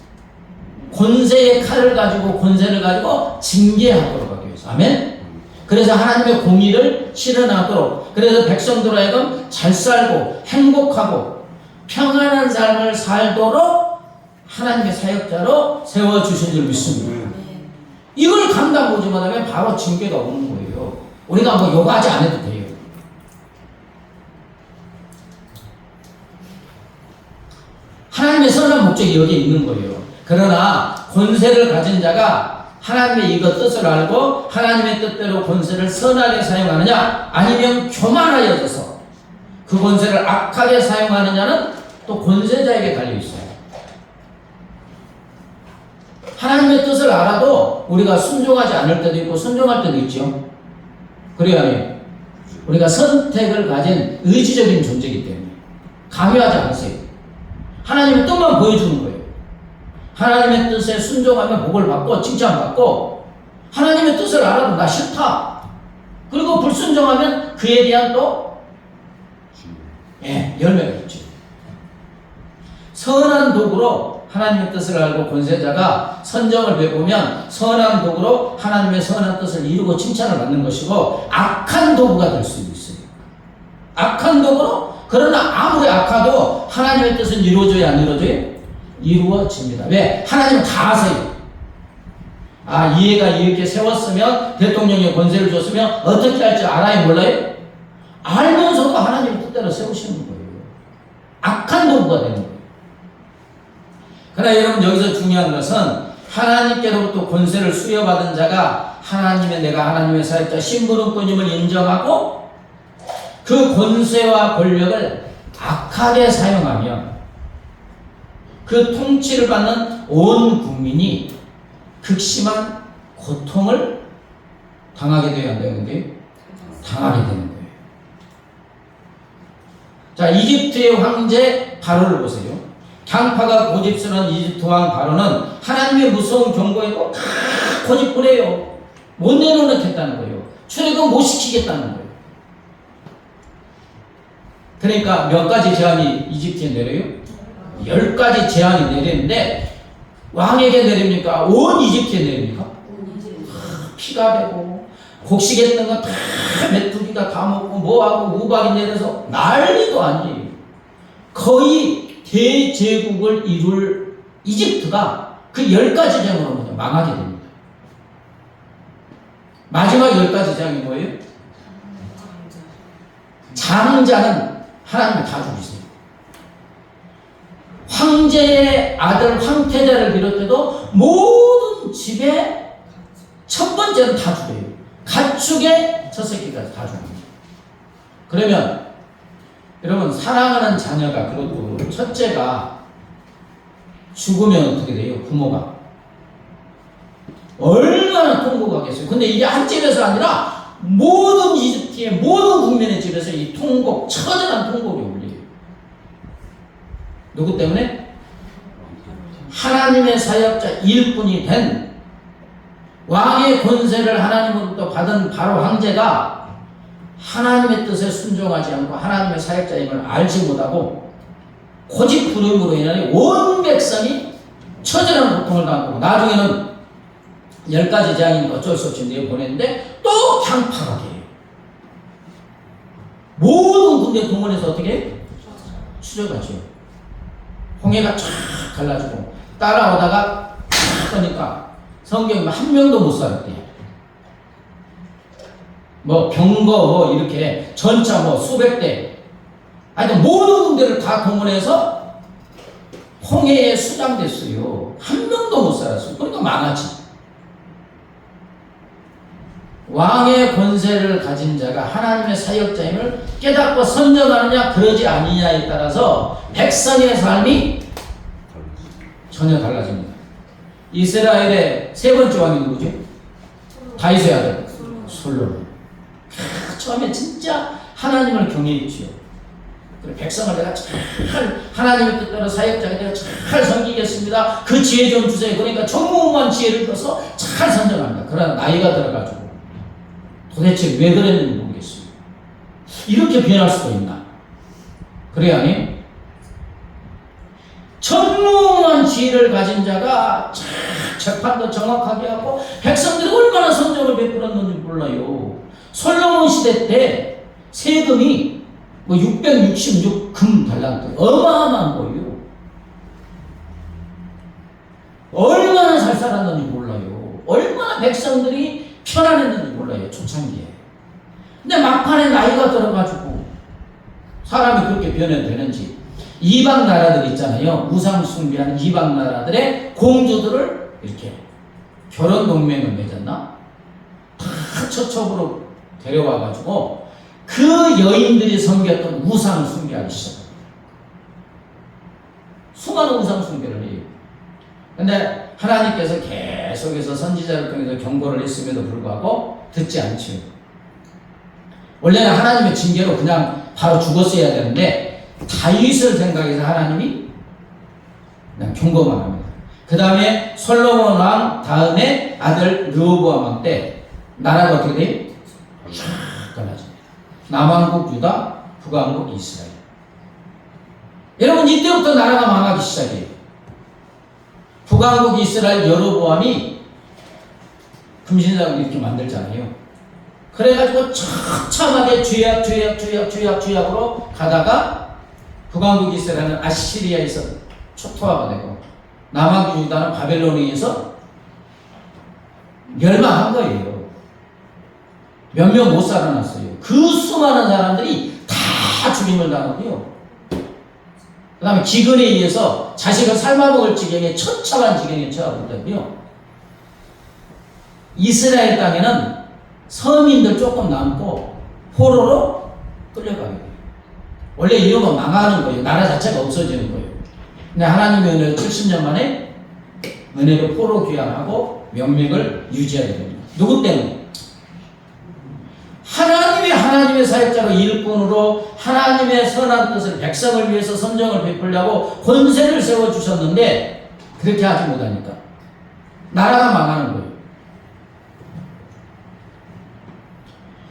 권세의 칼을 가지고 권세를 가지고 징계하도록 하기 위해서. 아멘. 그래서 하나님의 공의를 실현하도록, 그래서 백성들로 하여금 잘 살고 행복하고 평안한 삶을 살도록 하나님의 사역자로 세워주신 줄 믿습니다. 이걸 감당 보지 못하면 바로 징계가 오는 거예요. 우리가 뭐 요구하지 않아도 돼요. 하나님의 선한 목적이 여기에 있는 거예요. 그러나 권세를 가진 자가 하나님의 이것 뜻을 알고 하나님의 뜻대로 권세를 선하게 사용하느냐, 아니면 교만하여져서 그 권세를 악하게 사용하느냐는 또 권세자에게 달려있어요. 하나님의 뜻을 알아도 우리가 순종하지 않을 때도 있고 순종할 때도 있죠. 그래야 해요. 우리가 선택을 가진 의지적인 존재이기 때문에 강요하지 않으세요. 하나님의 뜻만 보여주는 거예요. 하나님의 뜻에 순종하면 복을 받고 칭찬받고, 하나님의 뜻을 알아도 나 싫다, 그리고 불순종하면 그에 대한 또 열매가 있죠. 선한 도구로 하나님의 뜻을 알고 권세자가 선정을 베푸면 선한 도구로 하나님의 선한 뜻을 이루고 칭찬을 받는 것이고, 악한 도구가 될 수 있어요. 악한 도구로, 그러나 아무리 악하도 하나님의 뜻은 이루어져야 안 이루어져요? 이루어집니다. 왜? 하나님은 다 아세요. 아, 이 애가 이렇게 세웠으면, 대통령의 권세를 줬으면 어떻게 할지 알아요? 몰라요? 알면서도 하나님의 뜻대로 세우시는 거예요. 악한 도구가 되는 거예요. 그러나 여러분, 여기서 중요한 것은 하나님께로부터 권세를 수여받은 자가 내가 하나님의 사역자 심부름꾼임을 인정하고 그 권세와 권력을 악하게 사용하면 그 통치를 받는 온 국민이 극심한 고통을 당하게 되어야 한다는데, 당하게 되는 거예요. 자, 이집트의 황제 바로를 보세요. 강파가 고집스러운 이집트 왕 바로는 하나님의 무서운 경고에도 다 고집부려요. 못 내놓겠다는 거예요. 출애굽 못 시키겠다는 거예요. 그러니까 몇 가지 제한이 이집트에 내려요? 10가지 제한이 내리는데, 왕에게 내립니까? 온 이집트에 내립니까? 피가 되고 곡식했던 거 다 메뚜기가 다 먹고 뭐하고 우박이 내려서 난리도 아니에요. 거의 대제국을 이룰 이집트가 그 10가지 제한으로 망하게 됩니다. 마지막 10가지 제한이 뭐예요? 장자는 하나님이 다 죽이세요. 황제의 아들 황태자를 비롯해도 모든 집에 첫 번째는 다 죽여요. 가축의 첫 새끼까지 다 죽입니다. 그러면 여러분, 사랑하는 자녀가, 그것도 첫째가 죽으면 어떻게 돼요? 부모가 얼마나 통곡하겠어요. 근데 이게 한 집에서 아니라 모든 이집트의 모든 국민의 집에서 이 통곡, 처절한 통곡이 울려요. 누구 때문에? 하나님의 사역자 일꾼이 된 왕의 권세를 하나님으로부터 받은 바로 황제가 하나님의 뜻에 순종하지 않고 하나님의 사역자임을 알지 못하고 고집 부림으로 인하여 온 백성이 처절한 고통을 당하고, 나중에는 10가지 재앙이니까 어쩔 수 없이 내보냈는데 또 강파가 돼요. 모든 군대 동원해서 어떻게 해요? 추적하죠. 홍해가 쫙 갈라지고 따라오다가 탁 하니까 성경에 한 명도 못 살았대요. 뭐 병거 뭐 이렇게 전차 뭐 수백 대, 하여튼 모든 군대를 다 동원해서 홍해에 수장됐어요. 한 명도 못 살았어요. 그러니까 망하지. 왕의 권세를 가진 자가 하나님의 사역자임을 깨닫고 선정하느냐 그러지 아니냐에 따라서 백성의 삶이 전혀 달라집니다. 이스라엘의 세 번째 왕이 누구죠? 다윗의 아들 솔로몬. 처음에 진짜 하나님을 경외했지요. 그래, 백성을 내가 잘 하나님의 뜻대로 사역자가 내가 잘 섬기겠습니다. 그 지혜 좀 주세요. 그러니까 전무후무한 지혜를 줘서 잘 선정합니다. 그러나 나이가 들어가지고 도대체 왜 그랬는지 모르겠어요. 이렇게 변할 수도 있나? 그래야 하니 전무후무한 지혜를 가진 자가 참 재판도 정확하게 하고 백성들이 얼마나 선정을 베풀었는지 몰라요. 솔로몬 시대 때 세금이 뭐 666금 달란트 어마어마한 거예요. 얼마나 잘 살았는지 몰라요. 얼마나 백성들이 편안했는지 몰라요. 초창기에. 근데 막판에 나이가 들어가지고 사람이 그렇게 변해되는지 이방 나라들 있잖아요. 우상 숭배하는 이방 나라들의 공주들을 이렇게 결혼 동맹을 맺었나? 다 처첩으로 데려와가지고 그 여인들이 섬겼던 우상을 숭배하기 시작합니다. 수많은 우상 숭배를 해요. 근데 하나님께서 계속해서 선지자를 통해서 경고를 했음에도 불구하고 듣지 않죠. 원래는 하나님의 징계로 그냥 바로 죽었어야 되는데 다윗을 생각해서 하나님이 그냥 경고만 합니다. 그 다음에 솔로몬 왕 다음에 아들 르호보암 왕 때 나라가 어떻게 돼요? 쫙 갈라집니다. 남왕국 유다, 북왕국 이스라엘. 여러분 이때부터 나라가 망하기 시작해요. 북왕국 이스라엘 여로보암이 금신상을 이렇게 만들잖아요. 그래가지고 처참하게 죄악으로 가다가 북왕국 이스라엘은 아시리아에서 초토화가 되고 남왕국 유다는 바벨론에 의해서 멸망한 거예요. 몇 명 못 살아났어요. 그 수많은 사람들이 다 죽임을 당하고요. 그 다음에 기근에 의해서 자식을 삶아먹을 지경에 처참한 지경에 처하거든요. 이스라엘 땅에는 서민들 조금 남고 포로로 끌려가게 돼요. 원래 이러면 망하는 거예요. 나라 자체가 없어지는 거예요. 근데 하나님의 은혜로 70년 만에 은혜로 포로 귀환하고 명맥을 유지하게 됩니다. 누구 때문에? 하나님의 사역자로 일꾼으로 하나님의 선한 뜻을 백성을 위해서 선정을 베풀려고 권세를 세워주셨는데 그렇게 하지 못하니까 나라가 망하는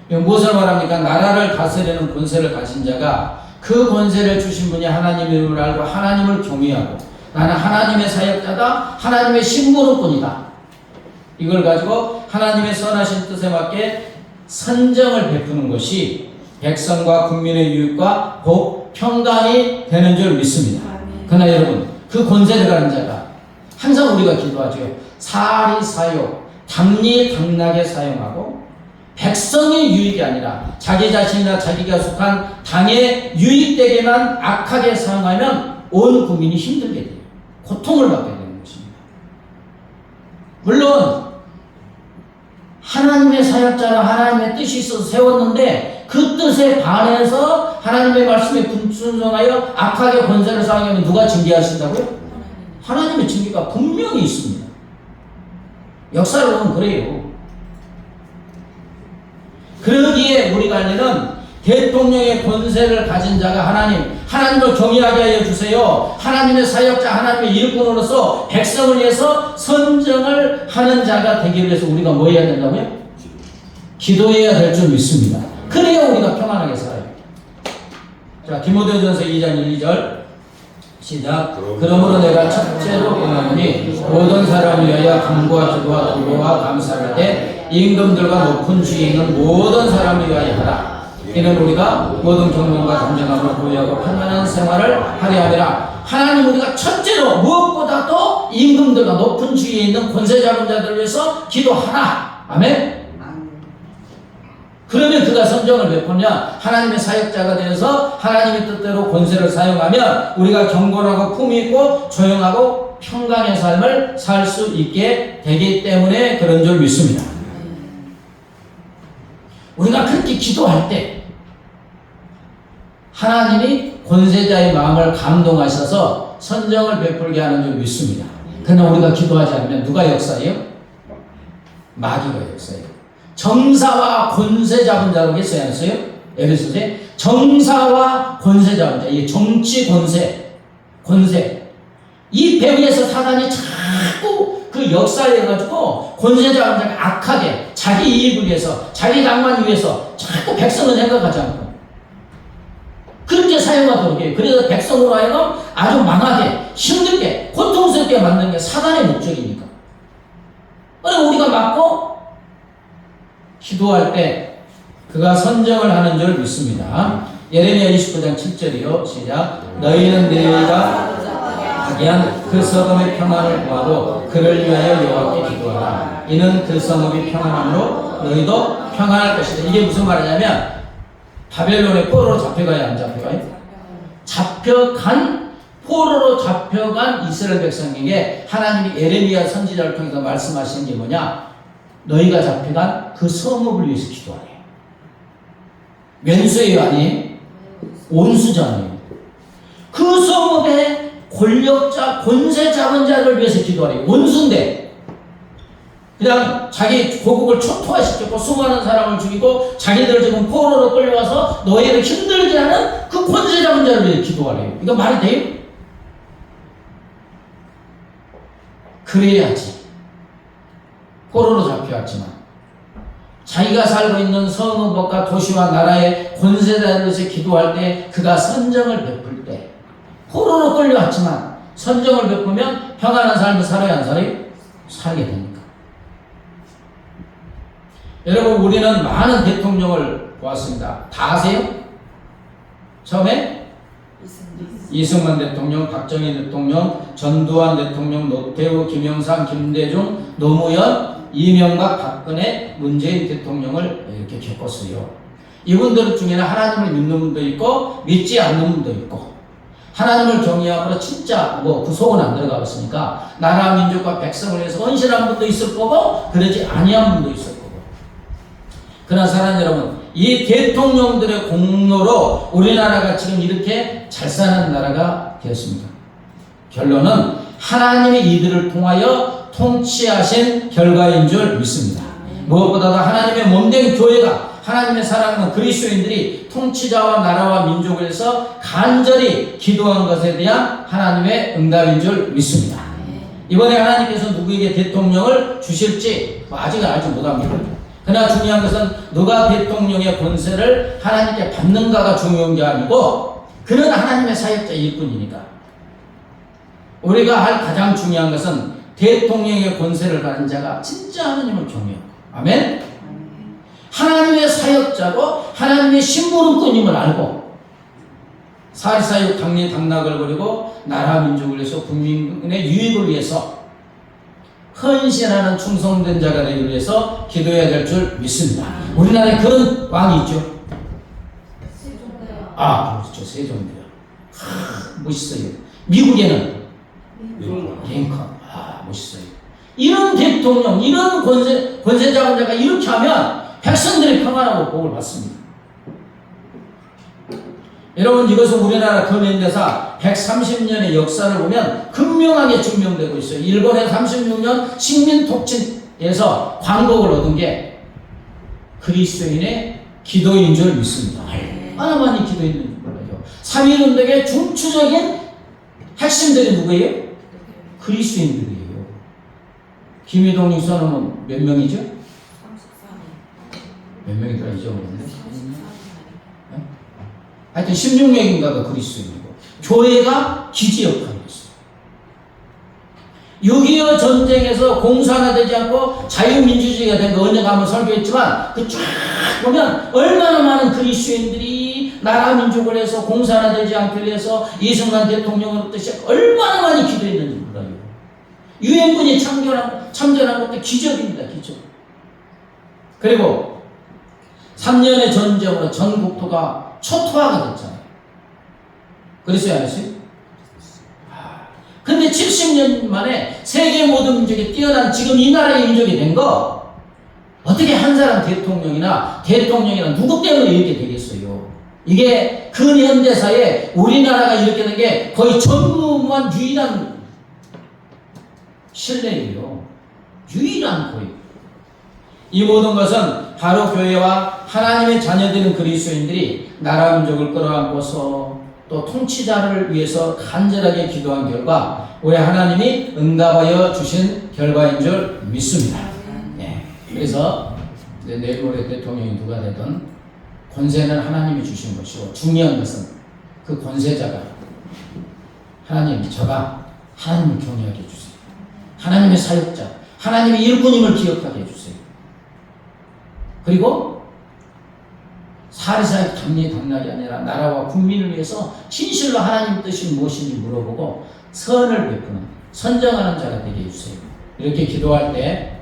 거예요. 무엇을 말합니까? 나라를 다스리는 권세를 가진 자가 그 권세를 주신 분이 하나님임을 알고 하나님을 경외하고 나는 하나님의 사역자다, 하나님의 신부로뿐이다. 이걸 가지고 하나님의 선하신 뜻에 맞게 선정을 베푸는 것이 백성과 국민의 유익과 복, 평강이 되는 줄 믿습니다. 그러나 여러분, 그 권세를 가진 자가 항상 우리가 기도하죠. 사리사욕, 당리당락에 사용하고 백성의 유익이 아니라 자기 자신이나 자기가 속한 당에 유익되게만 악하게 사용하면 온 국민이 힘들게 돼요. 고통을 받게 되는 것입니다. 물론 하나님의 사역자라 하나님의 뜻이 있어서 세웠는데 그 뜻에 반해서 하나님의 말씀에 불순종하여 악하게 권세를 사용하면 누가 징계하신다고요? 하나님의 징계가 분명히 있습니다. 역사를 보면 그래요. 그러기에 우리가 할 일은 대통령의 권세를 가진 자가 하나님을 경외하게 하여 주세요. 하나님의 사역자, 하나님의 일꾼으로서 백성을 위해서 선정을 하는 자가 되기 위해서 우리가 뭐 해야 된다고요? 기도해야 될 줄 믿습니다. 그래야 우리가 평안하게 살아요. 자, 디모데전서 2장 1, 2절 시작. 그러므로 내가 첫째로 권하노니 모든 사람을 위하여 간구와 기도와 도로와 감사를 하되 임금들과 높은 주에 있는 모든 사람을 위하여 하라. 이는 우리가 모든 경건과 단정함을 보유하고 편안한 생활을 하려 함이라. 하나님 우리가 첫째로 무엇보다도 임금들과 높은 주위에 있는 권세 잡은 자들을 위해서 기도하라. 아멘. 그러면 그가 선정을 베푸냐? 하나님의 사역자가 되어서 하나님의 뜻대로 권세를 사용하면 우리가 경건하고 품위 있고 조용하고 평강의 삶을 살 수 있게 되기 때문에 그런 줄 믿습니다. 우리가 그렇게 기도할 때 하나님이 권세자의 마음을 감동하셔서 선정을 베풀게 하는 줄 믿습니다. 그러나 우리가 기도하지 않으면 누가 역사해요? 마귀가 역사해요. 정사와 권세 잡은 자라고 했어요, 안 했어요? 에베소서에 정사와 권세 잡은 자, 이게 정치 권세. 이 배후에서 사단이 자꾸 그 역사해가지고 권세 잡은 자가 악하게 자기 이익을 위해서, 자기 낭만 위해서 자꾸 백성을 생각하지 않고 그렇게 사용하도록 해요. 그래서 백성으로 하여금 아주 망하게, 힘들게, 고통스럽게 만드는 게 사단의 목적이니까. 그럼 우리가 맞고 기도할 때 그가 선정을 하는 줄 믿습니다. 예레미야 29장 7절이요. 시작. 너희는 내가 하기한 그 성읍의 평안을 구하고 그를 위하여 여호와께 기도하라. 이는 그 성읍이 평안함으로 너희도 평안할 것이다. 이게 무슨 말이냐면 바벨론의 포로로 잡혀가야 안 잡혀가요? 포로로 잡혀간 이스라엘 백성에게 하나님이 예레미야 선지자를 통해서 말씀하시는 게 뭐냐? 너희가 잡혀간 그 성읍을 위해서 기도하래요. 왼수예요, 아니에요? 온수잖아요. 그 성읍의 권력자, 권세 잡은 자를 위해서 기도하래요. 원수인데 그냥 자기 고국을 초토화시켰고 수많은 사람을 죽이고 자기들 지금 포로로 끌려와서 너희를 힘들게 하는 그 권세 잡은 자를 위해 기도하래요. 이거 말이 돼요? 그래야지. 포로로 잡혀왔지만 자기가 살고 있는 성읍과 도시와 나라의 권세자를 위해서 기도할 때 그가 선정을 베풀 때 포로로 끌려왔지만 선정을 베푸면 평안한 삶을 살아야 안 살아요? 살게 됩니까? 여러분 우리는 많은 대통령을 보았습니다. 다 아세요? 처음에 이승만 대통령, 박정희 대통령, 전두환 대통령, 노태우, 김영삼, 김대중, 노무현, 이명박, 박근혜, 문재인 대통령을 이렇게 겪었어요. 이분들 중에는 하나님을 믿는 분도 있고 믿지 않는 분도 있고 하나님을 경외함으로 진짜 그 속은 안 들어가봤으니까 나라 민족과 백성을 위해서 헌신한 분도 있을 거고 그러지 아니한 분도 있을 거고. 그러나 사랑하는 여러분, 이 대통령들의 공로로 우리나라가 지금 이렇게 잘 사는 나라가 되었습니다. 결론은 하나님이 이들을 통하여 통치하신 결과인 줄 믿습니다. 무엇보다도 하나님의 몸된 교회가 하나님의 사랑하는 그리스도인들이 통치자와 나라와 민족을 위해서 간절히 기도한 것에 대한 하나님의 응답인 줄 믿습니다. 이번에 하나님께서 누구에게 대통령을 주실지 아직은 알지 못합니다. 그러나 중요한 것은 누가 대통령의 권세를 하나님께 받는가가 중요한 게 아니고 그는 하나님의 사역자일 뿐이니까 우리가 할 가장 중요한 것은 대통령의 권세를 받은 자가 진짜 하나님을 경외하고 아멘? 하나님의 사역자고 하나님의 심부름꾼임을 알고 사리사욕 당락을 버리고 나라 민족을 위해서 국민의 유익을 위해서 헌신하는 충성된 자가 되기 위해서 기도해야 될 줄 믿습니다. 우리나라에 그런 왕이 있죠. 그렇죠. 세종대요. 멋있어요. 미국에는 링컨. 멋있어요. 이런 대통령, 이런 권세 잡은 자가 이렇게 하면 백성들이 평안하고 복을 받습니다. 여러분 이것은 우리나라 근현대사 130년의 역사를 보면 극명하게 증명되고 있어요. 일본의 36년 식민 독침에서 광복을 얻은 게 그리스도인의 기도인 줄 믿습니다. 얼마나 많이 기도했는지 몰라요. 3.1운동의 중추적인 핵심들이 누구예요? 그리스도인들이에요. 김희동 육사놈은 몇 명이죠? 34명. 몇 명이더라 잊어버렸네. 하여튼 16명인가가 그리스도인이고 교회가 기지 역할이었어요. 6.25 전쟁에서 공산화되지 않고 자유민주주의가 된 거 언젠가 한번 설교했지만 그 쫙 보면 얼마나 많은 그리스도인들이 나라 민족을 해서 공산화 되지 않기 위해서 이승만 대통령으로부터 시작 얼마나 많이 기도했는지 몰라요. 유엔군이 참전한 것도 기적입니다. 기적. 그리고 3년의 전쟁으로 전 국토가 초토화가 됐잖아요. 그랬어요, 안 했어요? 근데 70년 만에 세계 모든 민족이 뛰어난 지금 이 나라의 민족이 된 거, 어떻게 한 사람 대통령이나 누구 때문에 이렇게 되겠어요? 이게 근현대사에 우리나라가 이렇게 된 게 거의 전무후무한 유일한 신뢰예요. 유일한 거예요. 이 모든 것은 바로 교회와 하나님의 자녀되는 그리스도인들이 나라 민족을 끌어안고서 또 통치자를 위해서 간절하게 기도한 결과 우리 하나님이 응답하여 주신 결과인 줄 믿습니다. 네. 그래서 내일 모레 대통령이 누가 되든 권세는 하나님이 주신 것이고, 중요한 것은 그 권세자가 하나님, 저가 하나님을 경외하게 해주세요. 하나님의 사역자, 하나님의 일꾼임을 기억하게 해주세요. 그리고 사리사욕 당락이 아니라 나라와 국민을 위해서 진실로 하나님 뜻이 무엇인지 물어보고 선을 베푸는, 선정하는 자가 되게 해주세요. 이렇게 기도할 때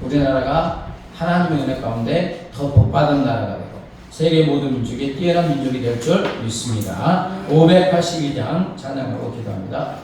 우리나라가 하나님의 은혜 가운데 더 복받은 나라가 되고 세계 모든 민족이 뛰어난 민족이 될 줄 믿습니다. 582장 찬양하고 기도합니다.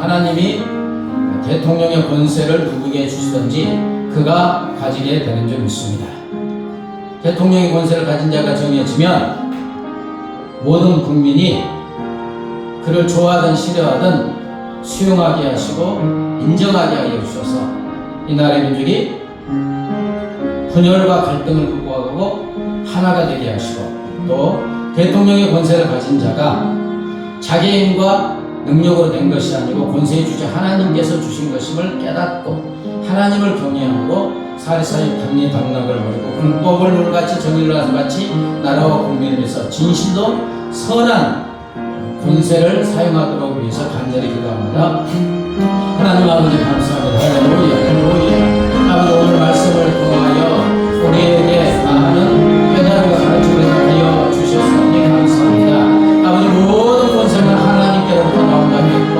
하나님이 대통령의 권세를 누구에게 주시든지 그가 가지게 되는 줄 믿습니다. 대통령의 권세를 가진 자가 정해지면 모든 국민이 그를 좋아하든 싫어하든 수용하게 하시고 인정하게 하여 주셔서 이 나라의 민족이 분열과 갈등을 극복하고 하나가 되게 하시고, 또 대통령의 권세를 가진 자가 자기 힘과 능력으로 된 것이 아니고 권세의 주자 하나님께서 주신 것임을 깨닫고 하나님을 경외함으로 사리사욕 당락을 버리고 공법을 물같이 정의를 하는같이 나라와 국민을 위해서 진실로 선한 권세를 사용하도록 위해서 간절히 기도합니다. 하나님 아버지 감사합니다. 할렐루야, 할렐루야. 아버지 오늘 말씀을 통하여 우리에게 많은 깨달음과 가르침을 하여 주셨사오니 감사합니다. 아버지 모든 권세는 하나님께로부터 나온다고 했고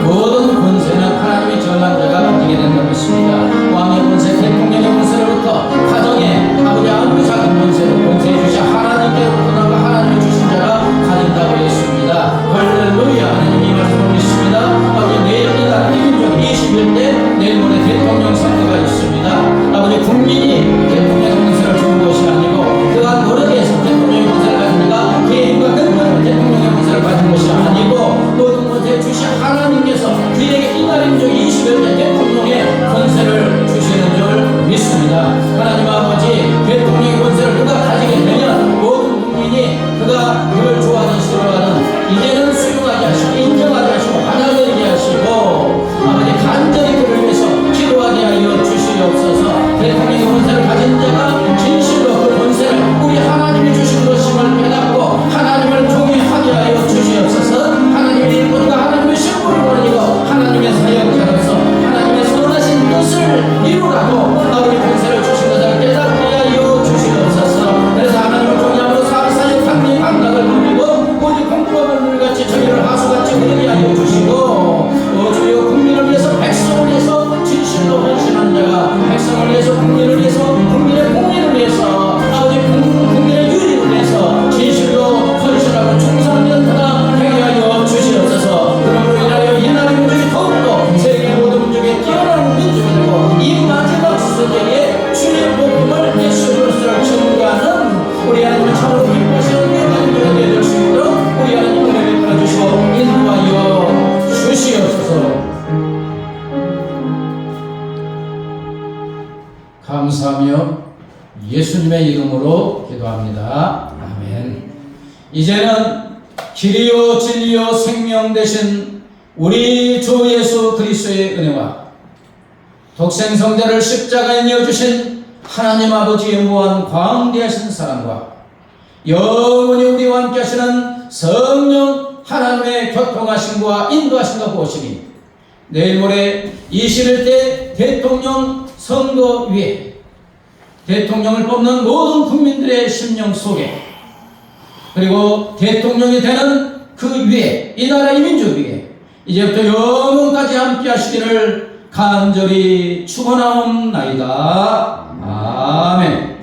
모든 권세는 하나님의 정한 자가 가지게 된다고 했습니다. 왕의 권세, 대통령의 권세로부터 가정의 아버지 아무리 작은 권세도 권세해 주시 하나님께로부터 나가 하나님이 주신 자가 가진다고 했습니다. 할렐루야. 하나님 이 말씀을 믿습니다. 아버지 내일이다. 이민족 21대 내일 모레 대통령 선거가 있습니다. 아버지 국민 하나님 아버지 대통령의 권세를 그가 가지게 되면 모든 국민이 그를 좋아하는 싫어하는 이제는 수용하게 하시고 인정하게 하시고 받아들이게 하시고 아버지 간절히 그를 위해서 기도하게 하여 주시옵소서. 대통령의 권세를 가진 자가 진실로 그 권세를 우리 하나님이 주신 것임을 깨닫고 하나님을 경외하게 하여 주시옵소서. 하나님의 일꾼과 하나님의 신분을 버리고 하나님의 사역자로서 하나님의 선하신 뜻을 이루라고 아버지 권세를 주신 것을 깨닫게 하여 주시옵소서. 그래서 하나님을 경외함으로 사사역 강림 감각을 버리고 오직 공부하는 물같이 저희를 하수같이 흐르게 하여 주시고 주여 국민을 위해서 백성을 위해서 진실로 헌신한 자가 백성을 위해서 국민을 위해서 국민의 공의를 위해서 아버지 국민의 유익을 위해서 진실로 헌신하고 충성된 자가 되게 하여 주시옵소서. 그러므로 인하여 이 나라 민족이 더욱더 세계 모든 민족에 뛰어난 민족이 되고 이 마지막 시대에 주의 복음을 예수 그리스도를 증거하는 우리 하나님을 참으로 기뻐하시는 귀한 민족이 되어 줄 수 있도록 우리 하나님 은혜를 베풀어 주시고 인도하여 주시옵소서. 감사하며 예수님의 이름으로 기도합니다. 아멘. 이제는 길이요 진리요 생명 되신 우리 주 예수 그리스도의 은혜와 독생성자를 십자가에 내어주신 하나님 아버지의 무한 광대하신 사랑과 영원히 우리와 함께 하시는 성령 하나님의 교통하심과 인도하심과 보시니 내일 모레 21대 대통령 선거 위에 대통령을 뽑는 모든 국민들의 심령 속에 그리고 대통령이 되는 그 위에 이 나라 이 민족 위에 이제부터 영원까지 함께 하시기를 간절히 축원하옵나이다. 아멘.